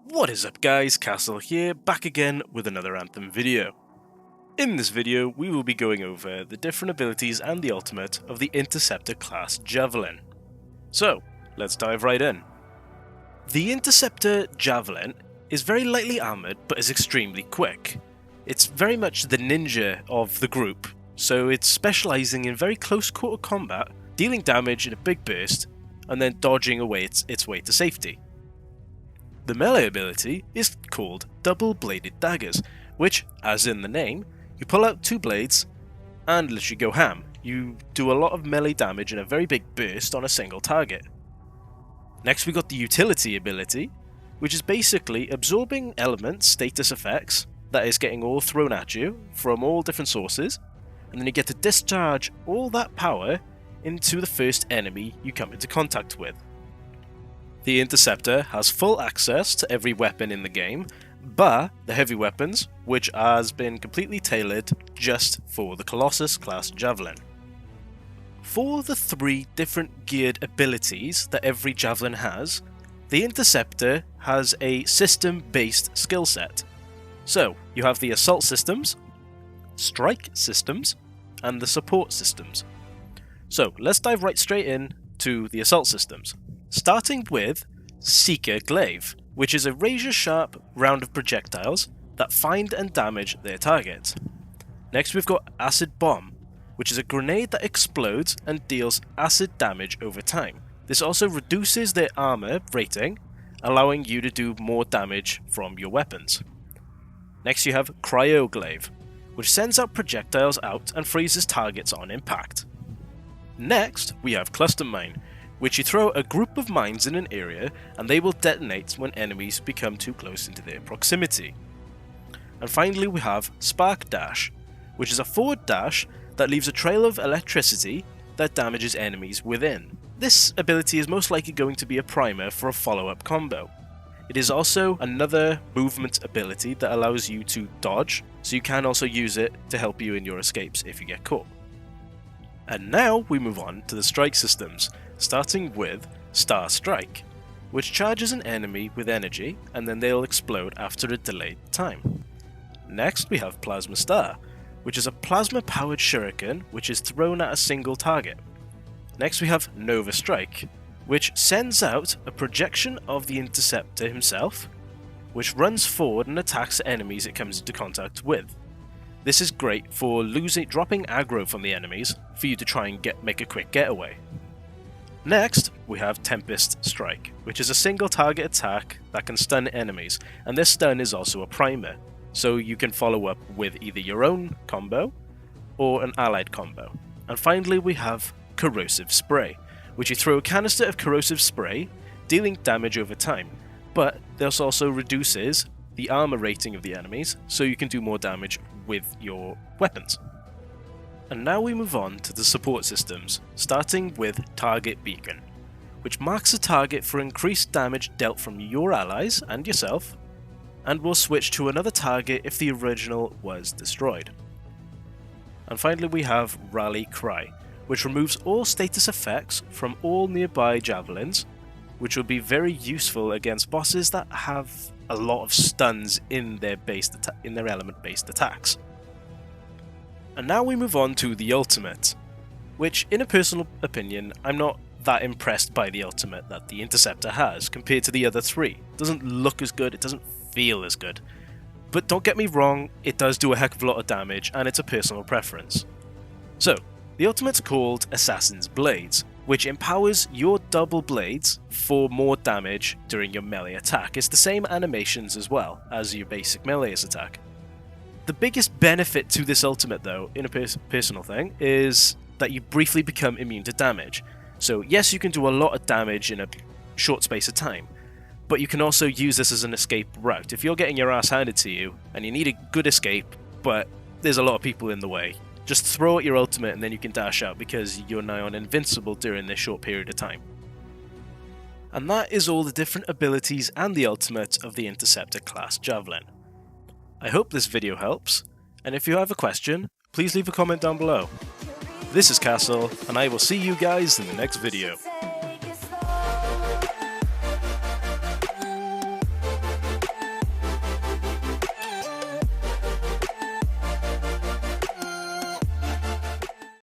What is up guys, Castle here, back again with another Anthem video. In this video we will be going over the different abilities and the ultimate of the Interceptor class Javelin. So, let's dive right in. The Interceptor Javelin is very lightly armoured but is extremely quick. It's very much the ninja of the group, so it's specialising in very close quarter combat, dealing damage in a big burst and then dodging away its way to safety. The melee ability is called Double Bladed Daggers, which, as in the name, you pull out two blades and literally go ham. You do a lot of melee damage in a very big burst on a single target. Next we got the Utility ability, which is basically absorbing elements, status effects, that is getting all thrown at you from all different sources, and then you get to discharge all that power into the first enemy you come into contact with. The Interceptor has full access to every weapon in the game, bar the heavy weapons, which has been completely tailored just for the Colossus class Javelin. For the three different geared abilities that every Javelin has, the Interceptor has a system-based skill set. So, you have the Assault systems, Strike systems, and the Support systems. So, let's dive right straight in to the Assault systems. Starting with Seeker Glaive, which is a razor-sharp round of projectiles that find and damage their target. Next we've got Acid Bomb, which is a grenade that explodes and deals acid damage over time. This also reduces their armor rating, allowing you to do more damage from your weapons. Next you have Cryo Glaive, which sends out projectiles out and freezes targets on impact. Next we have Cluster Mine, which you throw a group of mines in an area and they will detonate when enemies become too close into their proximity. And finally we have Spark Dash, which is a forward dash that leaves a trail of electricity that damages enemies within. This ability is most likely going to be a primer for a follow-up combo. It is also another movement ability that allows you to dodge, so you can also use it to help you in your escapes if you get caught. And now we move on to the strike systems, starting with Star Strike, which charges an enemy with energy and then they'll explode after a delayed time. Next we have Plasma Star, which is a plasma-powered shuriken which is thrown at a single target. Next we have Nova Strike, which sends out a projection of the Interceptor himself, which runs forward and attacks enemies it comes into contact with. This is great for dropping aggro from the enemies for you to try and make a quick getaway. Next, we have Tempest Strike, which is a single target attack that can stun enemies, and this stun is also a primer, so you can follow up with either your own combo or an allied combo. And finally we have Corrosive Spray, which you throw a canister of corrosive spray, dealing damage over time, but this also reduces the armor rating of the enemies, so you can do more damage with your weapons. And now we move on to the support systems, starting with Target Beacon, which marks a target for increased damage dealt from your allies and yourself, and will switch to another target if the original was destroyed. And finally we have Rally Cry, which removes all status effects from all nearby javelins, which will be very useful against bosses that have a lot of stuns in their element-based attacks. And now we move on to the ultimate, which in a personal opinion, I'm not that impressed by the ultimate that the Interceptor has compared to the other three. It doesn't look as good, it doesn't feel as good. But don't get me wrong, it does do a heck of a lot of damage and it's a personal preference. So, the ultimate's called Assassin's Blades, which empowers your double blades for more damage during your melee attack. It's the same animations as well as your basic melee attack. The biggest benefit to this ultimate though, in a personal thing, is that you briefly become immune to damage. So yes, you can do a lot of damage in a short space of time, but you can also use this as an escape route. If you're getting your ass handed to you, and you need a good escape, but there's a lot of people in the way, just throw out your ultimate and then you can dash out because you're now invincible during this short period of time. And that is all the different abilities and the ultimate of the Interceptor class Javelin. I hope this video helps, and if you have a question, please leave a comment down below. This is Castle, and I will see you guys in the next video.